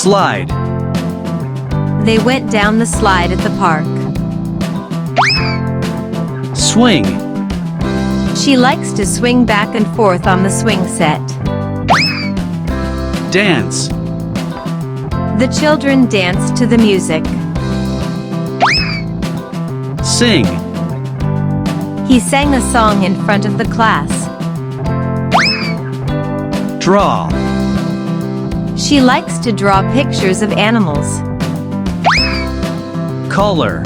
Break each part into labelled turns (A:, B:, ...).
A: Slide.
B: They went down the slide at the park.
A: Swing.
B: She likes to swing back and forth on the swing set.
A: Dance.
B: The children danced to the music.
A: Sing.
B: He sang a song in front of the class.
A: Draw.
B: She likes to draw pictures of animals.
A: Color.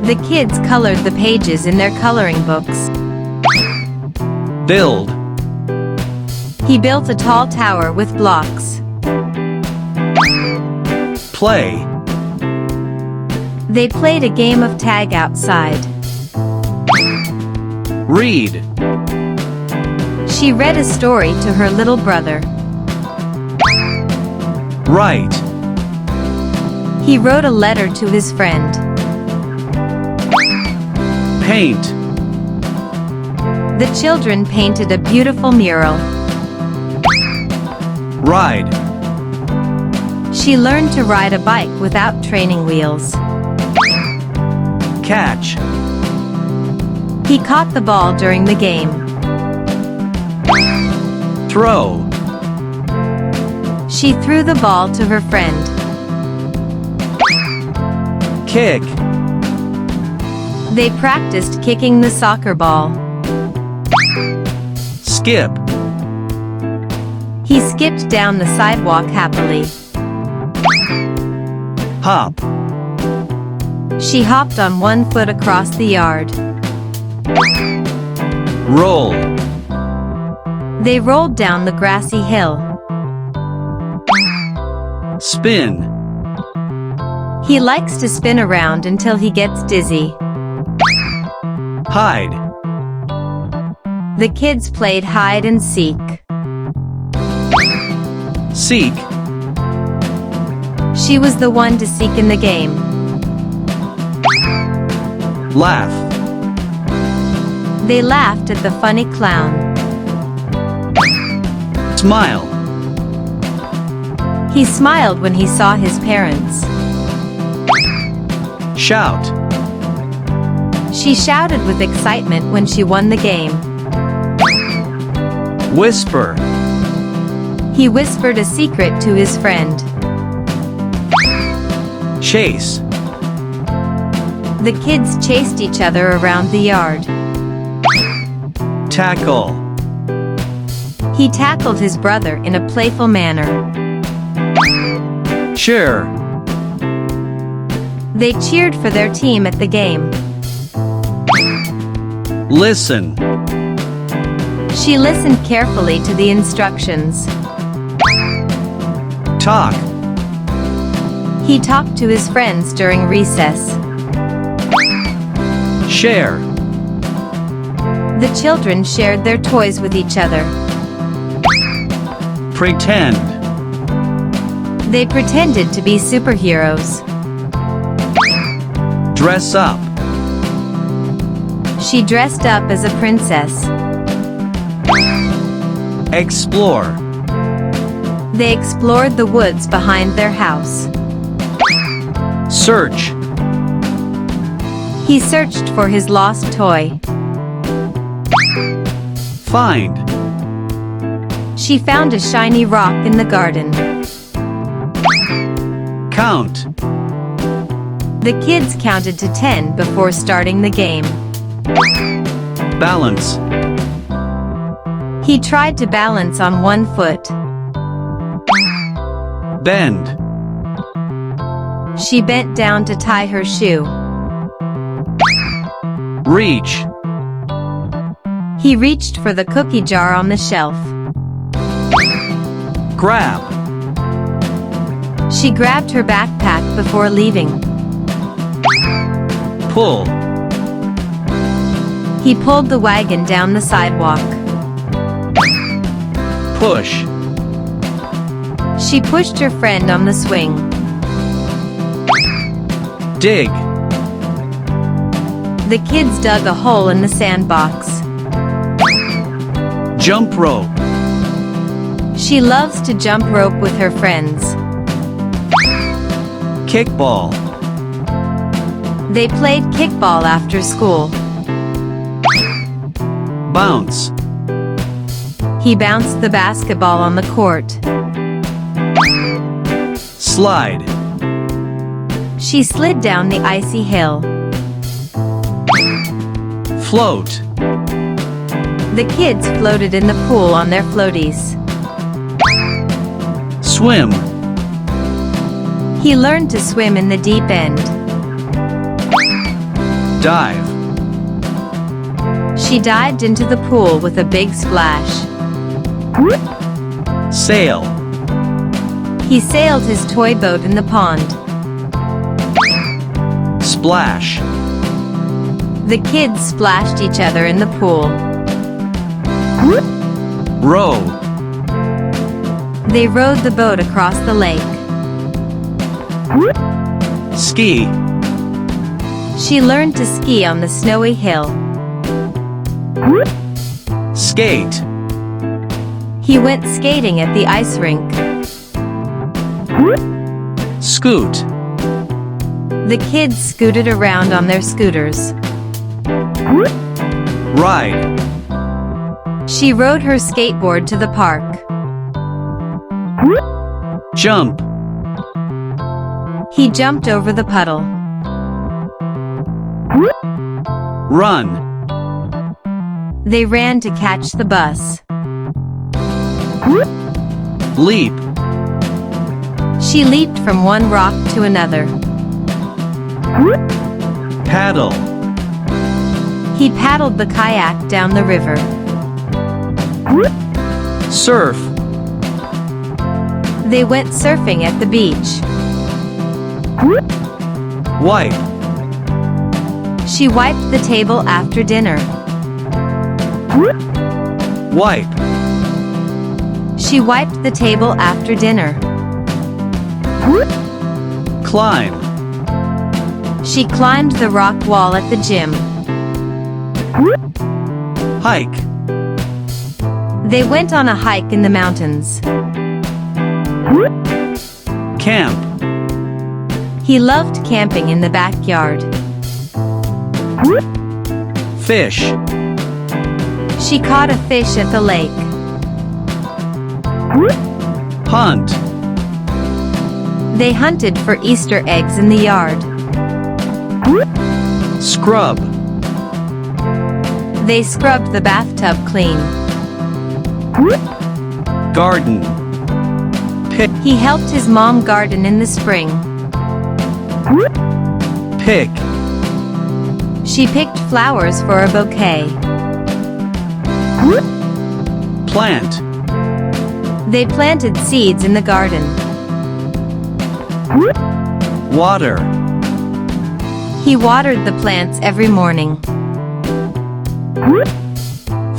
B: The kids colored the pages in their coloring books.
A: Build.
B: He built a tall tower with blocks.
A: Play.
B: They played a game of tag outside.
A: Read.
B: She read a story to her little brother.
A: Write.
B: He wrote a letter to his friend.
A: Paint.
B: The children painted a beautiful mural.
A: Ride.
B: She learned to ride a bike without training wheels.
A: Catch.
B: He caught the ball during the game.
A: Throw.
B: She threw the ball to her friend.
A: Kick.
B: They practiced kicking the soccer ball.
A: Skip.
B: He skipped down the sidewalk happily.
A: Hop.
B: She hopped on one foot across the yard.
A: Roll.
B: They rolled down the grassy hill.
A: Spin.
B: He likes to spin around until he gets dizzy.
A: Hide.
B: The kids played hide and seek.
A: Seek.
B: She was the one to seek in the game.
A: Laugh.
B: They laughed at the funny clown.
A: Smile.
B: He smiled when he saw his parents.
A: Shout.
B: She shouted with excitement when she won the game.
A: Whisper.
B: He whispered a secret to his friend.
A: Chase.
B: The kids chased each other around the yard.
A: Tackle.
B: He tackled his brother in a playful manner.
A: Cheer.
B: They cheered for their team at the game.
A: Listen.
B: She listened carefully to the instructions.
A: Talk.
B: He talked to his friends during recess.
A: Share.
B: The children shared their toys with each other.
A: Pretend.
B: They pretended to be superheroes.
A: Dress up.
B: She dressed up as a princess.
A: Explore.
B: They explored the woods behind their house.
A: Search.
B: He searched for his lost toy.
A: Find.
B: She found a shiny rock in the garden.
A: Count.
B: The kids counted to 10 before starting the game.
A: Balance.
B: He tried to balance on one foot.
A: Bend.
B: She bent down to tie her shoe.
A: Reach.
B: He reached for the cookie jar on the shelf.
A: Grab.
B: She grabbed her backpack before leaving.
A: Pull.
B: He pulled the wagon down the sidewalk.
A: Push.
B: She pushed her friend on the swing.
A: Dig.
B: The kids dug a hole in the sandbox.
A: Jump rope.
B: She loves to jump rope with her friends.
A: Kickball.
B: They played kickball after school.
A: Bounce.
B: He bounced the basketball on the court.
A: Slide.
B: She slid down the icy hill.
A: Float.
B: The kids floated in the pool on their floaties.
A: Swim.
B: He learned to swim in the deep end.
A: Dive.
B: She dived into the pool with a big splash.
A: Sail.
B: He sailed his toy boat in the pond.
A: Splash.
B: The kids splashed each other in the pool.
A: Row.
B: They rowed the boat across the lake.
A: Ski.
B: She learned to ski on the snowy hill.
A: Skate.
B: He went skating at the ice rink.
A: Scoot.
B: The kids scooted around on their scooters.
A: Ride.
B: She rode her skateboard to the park.
A: Jump.
B: He jumped over the puddle.
A: Run.
B: They ran to catch the bus.
A: Leap.
B: She leaped from one rock to another.
A: Paddle.
B: He paddled the kayak down the river.
A: Surf.
B: They went surfing at the beach.
A: Wipe.
B: She wiped the table after dinner.
A: Wipe.
B: She wiped the table after dinner.
A: Climb.
B: She climbed the rock wall at the gym.
A: Hike.
B: They went on a hike in the mountains.
A: Camp.
B: He loved camping in the backyard.
A: Fish.
B: She caught a fish at the lake.
A: Hunt.
B: They hunted for Easter eggs in the yard.
A: Scrub.
B: They scrubbed the bathtub clean.
A: Garden. Pick.
B: He helped his mom garden in the spring.
A: Pick.
B: She picked flowers for a bouquet.
A: Plant.
B: They planted seeds in the garden.
A: Water.
B: He watered the plants every morning.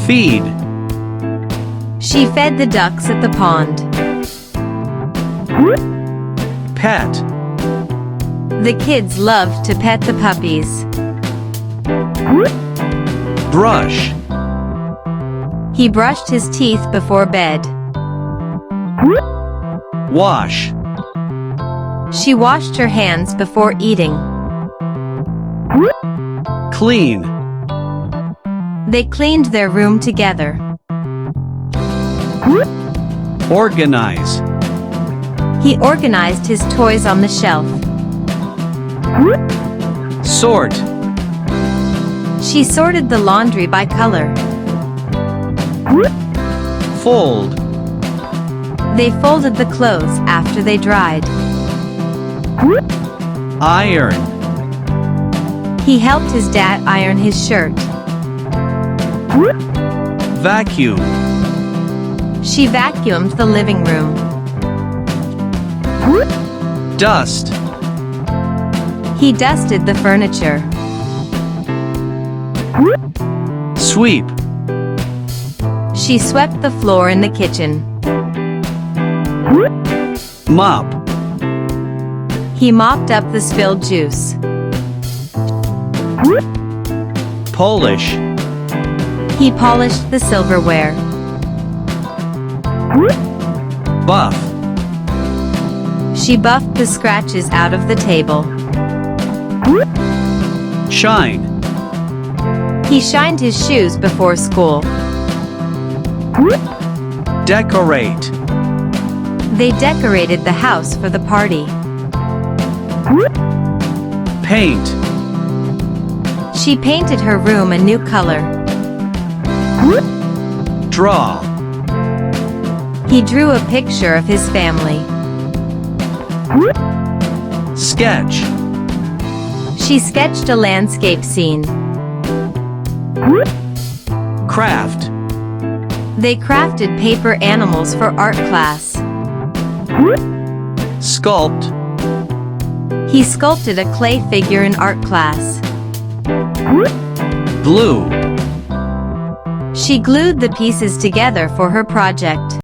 A: Feed.
B: She fed the ducks at the pond.
A: Pet.
B: The kids loved to pet the puppies.
A: Brush.
B: He brushed his teeth before bed.
A: Wash.
B: She washed her hands before eating.
A: Clean.
B: They cleaned their room together.
A: Organize.
B: He organized his toys on the shelf.
A: Sort.
B: She sorted the laundry by color.
A: Fold.
B: They folded the clothes after they dried.
A: Iron.
B: He helped his dad iron his shirt.
A: Vacuum.
B: She vacuumed the living room.
A: Dust.
B: He dusted the furniture.
A: Sweep.
B: She swept the floor in the kitchen.
A: Mop.
B: He mopped up the spilled juice.
A: Polish.
B: He polished the silverware. She buffed the scratches out of the table.
A: Shine.
B: He shined his shoes before school.
A: Decorate.
B: They decorated the house for the party.
A: Paint.
B: She painted her room a new color.
A: Draw.
B: He drew a picture of his family.
A: Sketch.
B: She sketched a landscape scene.
A: Craft.
B: They crafted paper animals for art class.
A: Sculpt.
B: He sculpted a clay figure in art class.
A: Glue.
B: She glued the pieces together for her project.